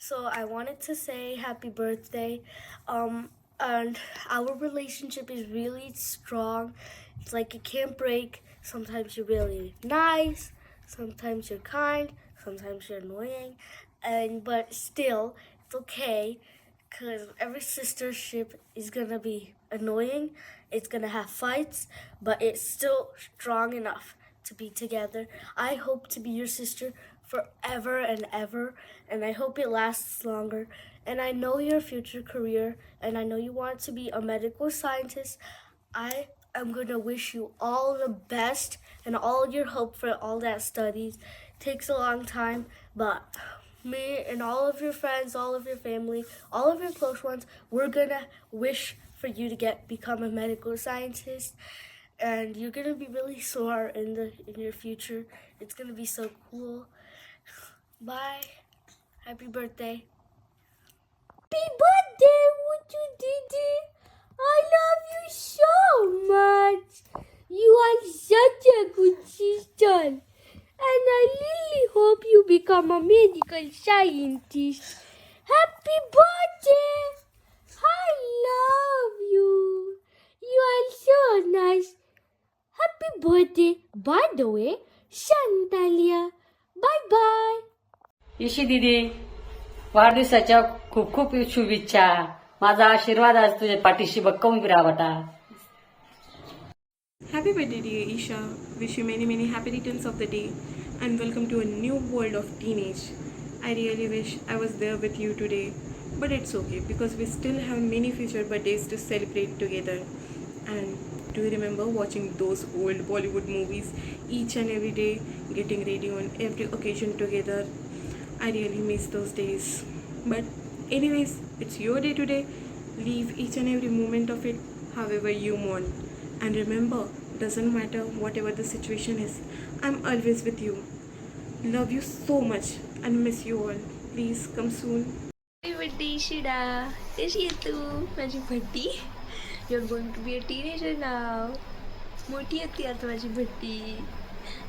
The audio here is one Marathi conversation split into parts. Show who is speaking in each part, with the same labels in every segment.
Speaker 1: So I wanted to say happy birthday. And our relationship is really strong. It's like it can't break. Sometimes you're really nice, sometimes you're kind, sometimes you're annoying, and but still it's okay because every sistership is gonna be annoying. It's gonna have fights, but it's still strong enough to be together. I hope to be your sister forever and ever, and I hope it lasts longer. And I know your future career, and I know you want to be a medical scientist. I am gonna wish you all the best and all your hope for all that studies. Takes a long time, but me and all of your friends, all of your family, all of your close ones, we're gonna wish for you to become a medical scientist, and you're gonna be really smart in your future. It's gonna be so cool. Bye. Happy birthday.
Speaker 2: Happy birthday, Uchu Didi. I love you so much. You are such a good sister. And I really hope you become a medical scientist. Happy birthday. I love you. You are so nice. Happy birthday. By the way, Shantalia. Bye bye.
Speaker 3: Ishi दीदी वाढदिवसाच्या खूप खूप शुभेच्छा. माझा आशीर्वाद आज तुझ्या पाठीशी भक्कम रावटा.
Speaker 4: Happy birthday, dear Isha. Wish you many, many happy returns of the day and welcome to a new world of teenage. I really wish I was there with you today, but it's okay because we still have many future birthdays to celebrate together. And do you remember watching those old Bollywood movies each and every day, getting ready on every occasion together? I really miss those days. But, anyways, it's your day today. Live each and every moment of it however you want. And remember, doesn't matter whatever the situation is, I'm always with you. Love you so much and miss you all. Please come soon.
Speaker 5: Happy birthday, Shida. कशी आहे तू माझी भट्टी? You are going to be a teenager now. मोठी होती आता माझी भट्टी.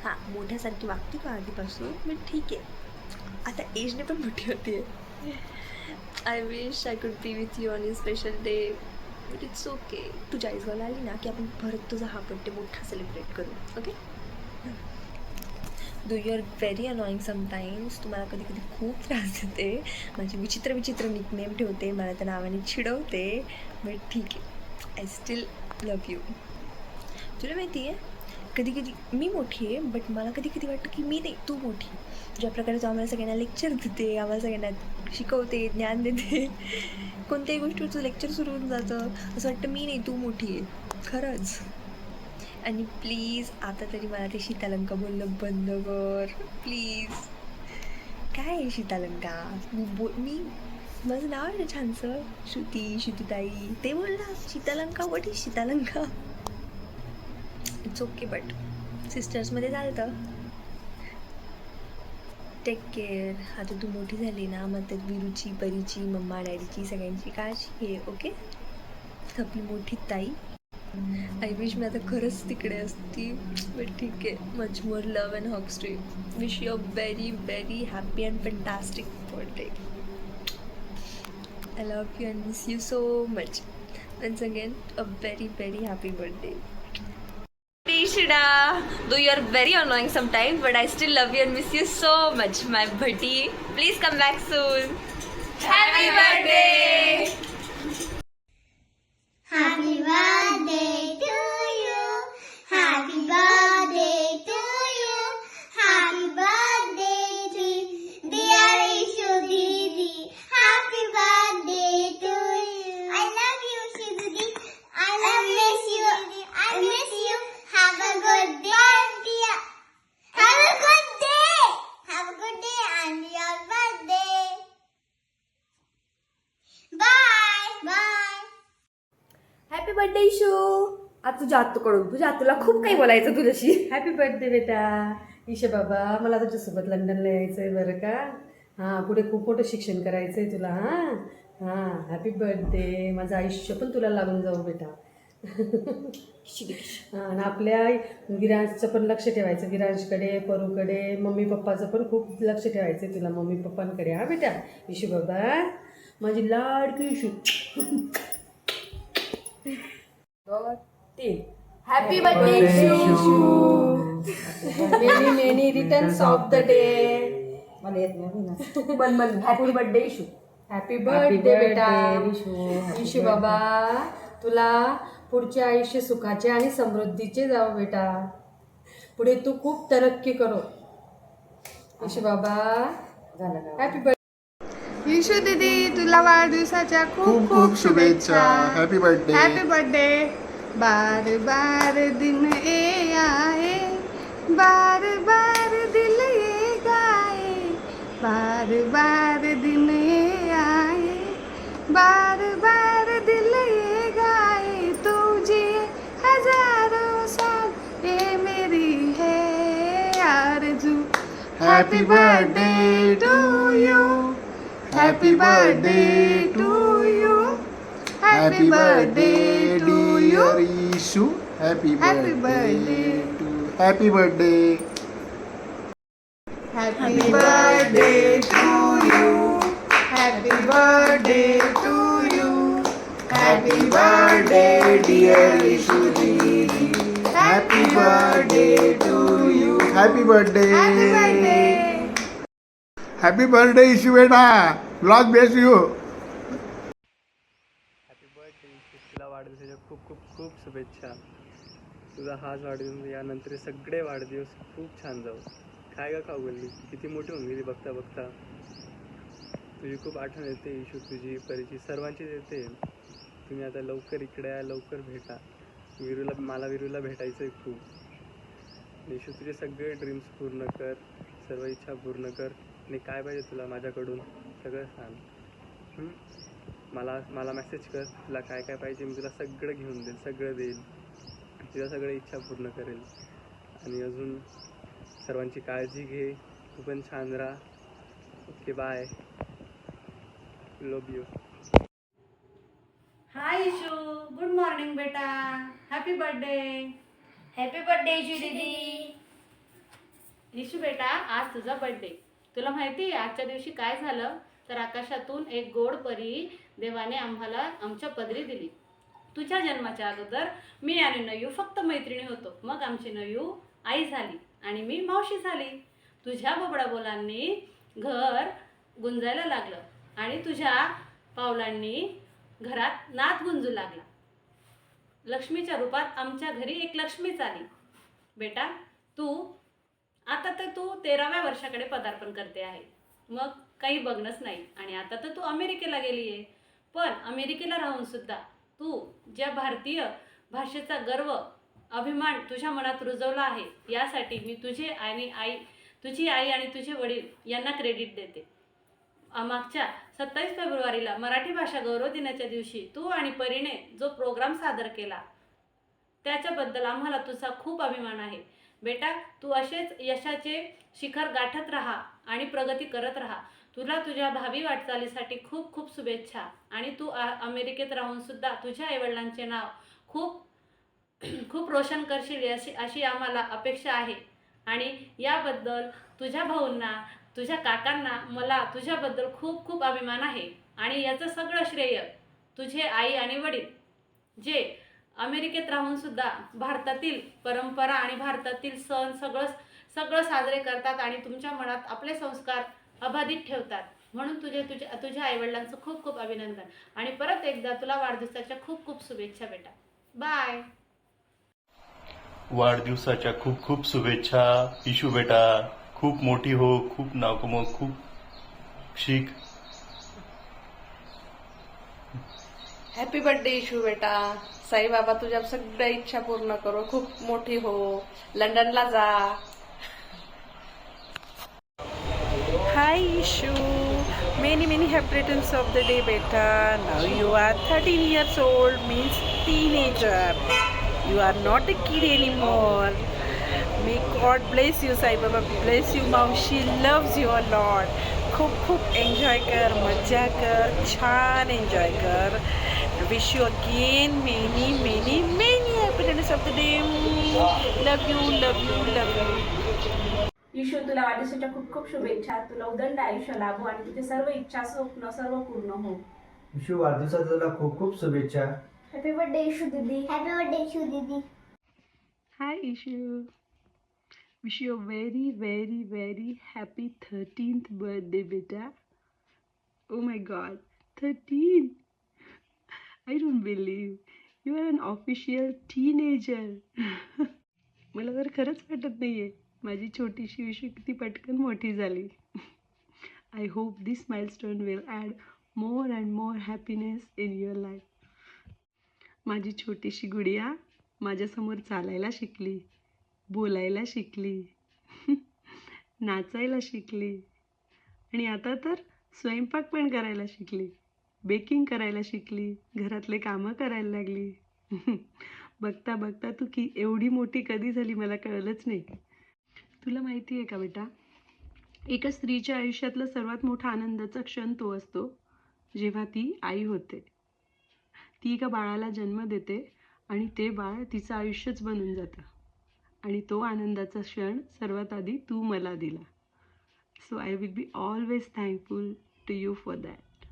Speaker 5: हां, मोठ्यासारखी वागते का आधीपासून, पण ठीक आहे. आता एजने पण मोठी होती आहे. I wish I could be with you on you special day, but it's okay. तू चाळीसगावला आली ना की आपण परत तुझा हा बड्डे मोठा सेलिब्रेट करू. Okay. Though you are very annoying sometimes. तुम्हाला कधी कधी खूप त्रास देते. माझी विचित्र विचित्र निकनेम ठेवते, मला त्या नावाने चिडवते, बट ठीक आहे. I still love you. तुला माहिती आहे, कधी कधी मी मोठी आहे, बट मला कधी कधी वाटतं की मी नाही, तू मोठी. ज्या प्रकारे तू आम्हाला सगळ्यांना लेक्चर देते, आम्हाला सगळ्यांना शिकवते, ज्ञान देते, कोणत्याही गोष्टीचं लेक्चर सुरू होऊन जातं, असं वाटतं मी नाही, तू मोठी आहे खरंच. आणि प्लीज आता तरी मला ते शीतालंका बोलणं बंद कर प्लीज. काय आहे शीतालंका? मी माझं नाव आहे ना छानसं, श्रुतीताई, ते बोल ना. शीतालंका, वॉट इज शीतालंका? इट्स ओके, बट सिस्टर्समध्ये चालतं. Take care. आता तू मोठी झाली ना, मग त्यात विरूची, परीची, मम्मा डॅडीची सगळ्यांची काळजी घे. ओके. आपली मोठी ताई. आय विश मी आता खरंच तिकडे असती, बट ठीक आहे. Much more love and hugs to you. Wish you a very very happy and fantastic birthday. I love you and miss you so much. Once again, a very, very happy birthday. Shida, though you are very annoying sometimes, but I still love you and miss you so much, my buddy. Please come back soon. Happy birthday!
Speaker 6: Happy birthday to you. Happy birthday to you. Happy birthday to dear Ishu Didi. Happy birthday to you. I love you, Ishu Didi. I miss you. I miss you. Have a good day. Have a good day. Have a good day and your birthday. Bye. Bye.
Speaker 2: Happy birthday issue. आज तुझ्या आत्तूकडून, तुझ्या आत्तूला खूप काही बोलायचं तुझ्याशी.
Speaker 7: हॅपी बर्थडे बेटा ईशा बाबा. मला तुझ्यासोबत लंडनला यायचं आहे बरं का. हां, पुढे खूप मोठं शिक्षण करायचं आहे तुला. हां हां, हॅपी बर्थडे. माझं आयुष्य पण तुला लागून जाऊ बेटा. आणि आपल्या विरांशचं पण लक्ष ठेवायचं, विरांशकडे, परूकडे, मम्मी पप्पाचं पण खूप लक्ष ठेवायचं तुला, मम्मी पप्पांकडे. हा बेटा इशू बाबा, माझी लाडकी Ishu.
Speaker 2: Happy birthday
Speaker 7: many many returns of the day.
Speaker 3: मला येत नाही.
Speaker 2: मन happy birthday Ishu.
Speaker 7: Happy birthday बेटा इशू बाबा, तुला पुढचे आयुष्य सुखाचे आणि समृद्धीचे जावो बेटा. पुढे तू खूप तरक्की करो इशू बाबा. हॅपी बर्थडे
Speaker 4: ईशू दीदी, तुला वाढदिवसाच्या खूप खूप शुभेच्छा.
Speaker 8: Happy birthday.
Speaker 4: Happy birthday. बार बार दिन ये आए, बार बार दिल ये गाए, बार बार दिन ये आए, बार बार दिल ये गाए, तुझे हजारों साल ये मेरी है आरज़ू.
Speaker 8: Happy birthday to you. Happy birthday to you. Happy birthday dear Ishu. Happy birthday to. Happy birthday.
Speaker 4: Happy birthday to you. Happy birthday to you.
Speaker 8: Happy birthday dear Ishu दीदी. Happy birthday to you. Happy birthday.
Speaker 4: Happy birthday.
Speaker 8: Happy birthday Ishu बेटा. Lots bless you.
Speaker 9: Happy birthday तुला वाढदिवसाच्या खूप खूप खूप शुभेच्छा. तुझा हाच वाढदिवस, यानंतर सगळे वाढदिवस खूप छान जाऊ. काय का खाऊ बोलली, किती मोठी होऊन गेली बघता बघता. तुझी खूप आठवण येते इशू, तुझी परिचय सर्वांचीच येते. तुम्ही आता लवकर इकडे या, लवकर भेटा. मला विरूला भेटायचं आहे खूप. इशू तुझे सगळे ड्रीम्स पूर्ण कर, सर्व इच्छा पूर्ण कर. आणि काय पाहिजे तुला माझ्याकडून सगळं सांग. मला मेसेज कर, तुला काय काय पाहिजे मी तुला सगळं घेऊन देईल, सगळं देईल. तुझ्या सगळ्या इच्छा पूर्ण करेल. आणि अजून सर्वांची काळजी घे, तू पण छान राहा. Okay bye. Love you.
Speaker 3: Hi Ishu, good morning बेटा. Happy birthday.
Speaker 1: Happy birthday Ishu दीदी.
Speaker 10: इशू बेटा, आज तुझा बर्थडे. तुला माहिती आहे आजच्या दिवशी काय झालं? तर आकाशातून एक गोड परी देवाने आम्हाला आमच्या पदरी दिली. तुझ्या जन्माच्या अगोदर मी आणि नयू फक्त मैत्रिणी होतो. मग आमची नयू आई झाली आणि मी मावशी झाली. तुझ्या बोबडा बोलांनी घर गुंजायला लागलं आणि तुझ्या पावलांनी घरात नाद गुंजू लागला. लक्ष्मीच्या रूपात आमच्या घरी एक लक्ष्मीच आली. बेटा, आता तर तू 13व्या वर्षाकडे पदार्पण करते आहे. मग काही बघणंच नाही. आणि आता तर तू अमेरिकेला गेली आहे. पण अमेरिकेला राहून सुद्धा तू ज्या भारतीय भाषेचा गर्व, अभिमान तुझ्या मनात रुजवला आहे, यासाठी मी तुझी आई आणि तुझे वडील यांना क्रेडिट देते. मागच्या 27 फेब्रुवारीला मराठी भाषा गौरव दिनाच्या दिवशी तू आणि परीने जो प्रोग्राम सादर केला त्याच्याबद्दल आम्हाला तुझा खूप अभिमान आहे. बेटा, तू असेच यशाचे शिखर गाठत राहा आणि प्रगती करत राहा. तुला तुझ्या भावी वाटचालीसाठी खूप खूप शुभेच्छा. आणि तू अमेरिकेत राहून सुद्धा तुझ्या आईवडिलांचे नाव खूप रोशन करशील अशी आम्हाला अपेक्षा आहे. आणि याबद्दल तुझ्या भाऊंना, तुझ्या काकांना, मला तुझ्याबद्दल खूप खूप अभिमान आहे. आणि याचं सगळं श्रेय तुझे आई आणि वडील, जे अमेरिकेत राहून सुद्धा भारतातील परंपरा आणि भारतातील सण सगळं साजरे करतात आणि तुमच्या मनात आपले संस्कार अबाधित ठेवतात. म्हणून तुझ्या आईवडिलांचं खूप खूप अभिनंदन. आणि परत एकदा तुला वाढदिवसाच्या खूप खूप शुभेच्छा बेटा. बाय.
Speaker 11: वाढदिवसाच्या खूप खूप शुभेच्छा इशू बेटा. खूप मोठी हो, खूप नाव कमव, खूप शिक.
Speaker 12: हॅपी बर्थडे इशू बेटा. साईबाबा तुझ्या सगळ्या इच्छा पूर्ण करो, खूप मोठी हो, लंडनला जा.
Speaker 13: Hi Ishu, many happy returns of the day beta. Now you are 13 years old, means teenager. You are not a kid anymore. May God bless you, Sai Baba bless you. Maushi loves you a lot. खूप एन्जॉय कर, मज्जा कर, छान एन्जॉय कर. wish you again many many many happy returns of the day. Love you, love you, love you.
Speaker 10: ईशू, तुला वाढदिवसाच्या खूप खूप शुभेच्छा. तुला उदंड आयुष्य लाभो आणि तुझे सर्व इच्छा स्वप्न सर्व पूर्ण हो.
Speaker 14: विशू वाढदिवसाच्या तुला खूप खूप शुभेच्छा.
Speaker 6: हॅपी बर्थडे इशू दीदी. हॅपी बर्थडे इशू दीदी.
Speaker 13: Hi Ishu. Wish you a very very very happy 13th birthday beta. Oh my god, 13. I don't believe you are an official teenager. मला तर खरंच वाटत नाहीये माझी छोटीशी विशू किती पटकन मोठी झाली. I hope this milestone will add more and more happiness in your life. माझी छोटीशी गुडिया माझ्यासमोर चालायला शिकली, बोलायला शिकली, नाचायला शिकली आणि आता तर स्वयंपाक पण करायला शिकली, बेकिंग करायला शिकली, घरातले कामं करायला लागली. बघता बघता तू की एवढी मोठी कधी झाली मला कळलंच नाही. तुला माहिती आहे का बेटा, एका स्त्रीच्या आयुष्यातला सर्वात मोठा आनंदाचा क्षण तो असतो जेव्हा ती आई होते. ती एका बाळाला जन्म देते आणि ते बाळ तिचं आयुष्यच बनून जातं आणि तो आनंदाचा क्षण सर्वात आधी तू मला दिला. So I will be always thankful to you for that.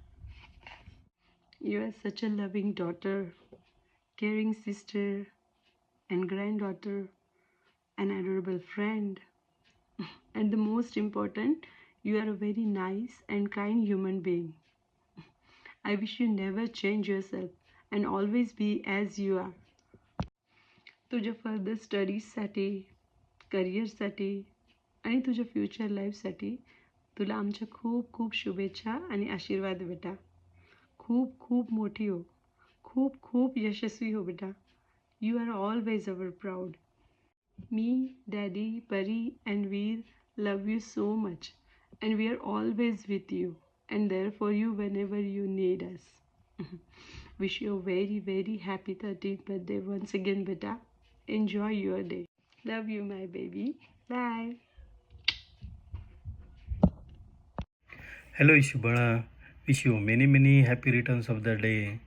Speaker 13: You are such a loving daughter, caring sister and granddaughter, an adorable friend, and the most important, you are a very nice and kind human being. I wish you never change yourself and always be as you are. तुझ्या फर्दर स्टडीजसाठी, करिअरसाठी आणि तुझ्या फ्युचर लाईफसाठी तुला आमच्या खूप खूप शुभेच्छा आणि आशीर्वाद बेटा. खूप खूप मोठी हो, खूप खूप यशस्वी हो बेटा. You are always our proud. मी, daddy, Pari and Veer love you so much and we are always with you and there for you whenever you need us. Wish you a very very happy 13th birthday once again बेटा. Enjoy your day. Love you my baby. Bye.
Speaker 11: Hello Ishu Bala, wish you many many happy returns of the day.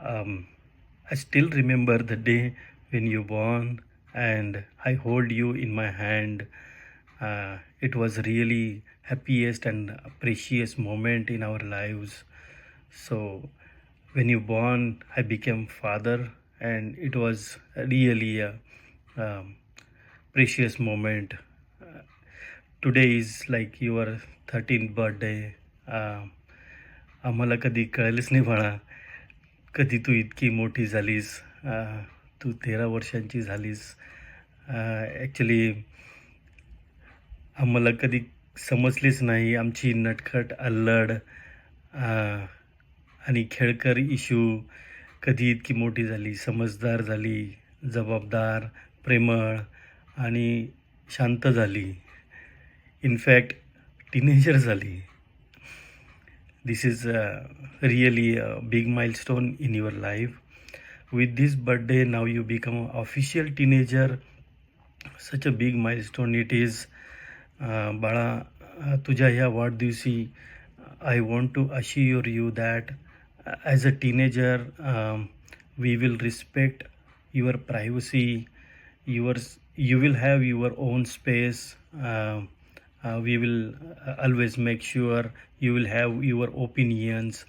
Speaker 11: I still remember the day when you born and I hold you in my hand. It was really happiest and precious moment in our lives. So when you born, I became father and it was really a precious moment. Today is like your 13th birthday. आम्हाला कधी कळलंच नाही बाळा, कधी तू इतकी मोठी झालीस. तू 13 वर्षांची झालीस. ॲक्च्युली आम्हाला कधी समजलेच नाही आमची नटखट, अल्लड आणि खेळकर इशू कधी इतकी मोठी झाली, समजदार झाली, जबाबदार, प्रेमळ आणि शांत झाली. इनफॅक्ट टीनेजर झाली. This is really a big milestone in your life. With this birthday now you become official teenager. Such a big milestone it is. बाळा, तुझ्या ह्या वाढदिवशी I want to assure you that as a teenager we will respect your privacy. You will have your own space. We will always make sure you will have your opinions.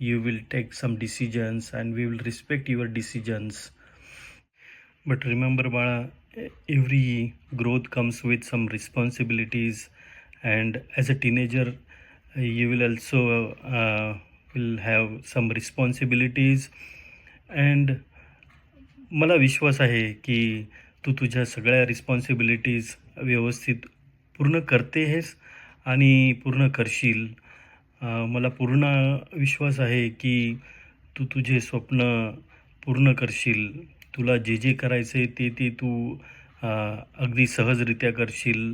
Speaker 11: You will take some decisions and we will respect your decisions. But remember Bala, every growth comes with some responsibilities, and as a teenager you will also will have some responsibilities. and मला विश्वास आहे की तू तुझ्या सगळ्या रिस्पॉन्सिबिलिटीज व्यवस्थित पूर्ण करतेस आणि पूर्ण करशील. मला पूर्ण विश्वास आहे की तू तुझे स्वप्न पूर्ण करशील. तुला जे जे करायचं आहे ते तू अगदी सहजरित्या करशील.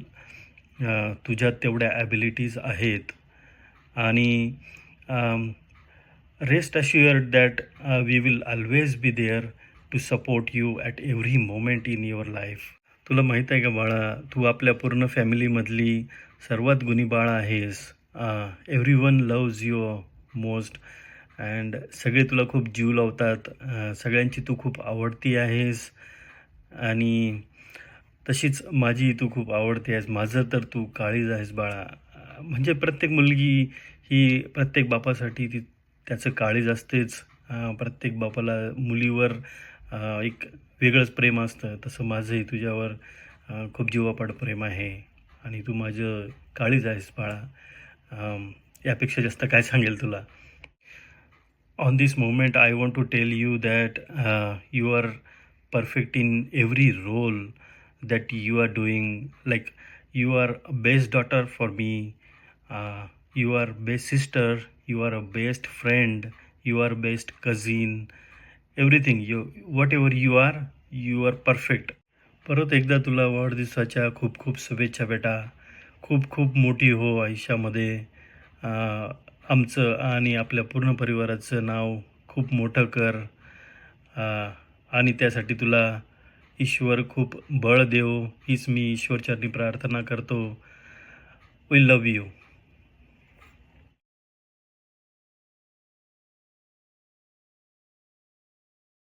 Speaker 11: तुझ्यात तेवढ्या ॲबिलिटीज आहेत आणि rest assured that we will always be there to support you at every moment in your life. तुला माहीत आहे का बाळा, तू आपल्या पूर्ण फॅमिलीमधली सर्वात गुणी बाळ आहेस. Everyone loves you most and सगळे तुला खूप जीव लावतात. सगळ्यांची तू खूप आवडती आहेस आणि तशीच माझी तू खूप आवडती आहेस. माझं तर तू काळीज आहेस बाळा. म्हणजे प्रत्येक मुलगी ही प्रत्येक बापासाठी ती त्याचं काळीज असतेच. प्रत्येक बापाला मुलीवर एक वेगळंच प्रेम असतं. तसं माझंही तुझ्यावर खूप जीवापाड प्रेम आहे आणि तू माझं काळीज आहेस बाळा. यापेक्षा जास्त काय सांगेल तुला. On this moment, I want to tell you that you are perfect in every role that you are doing. Like, you are a best daughter for me. You are best sister. You are a best friend. You are best cousin. Everything. Whatever you are perfect. परत एकदा तुला वाढदिवसाच्या खूप खूप शुभेच्छा बेटा. खूप खूप मोठी हो आयुष्यामध्ये. आमचं आणि आपल्या पूर्ण परिवाराचं नाव खूप मोठं कर आणि त्यासाठी तुला ईश्वर खूप बळ देव हीच मी ईश्वरचरणी प्रार्थना करतो. We love you.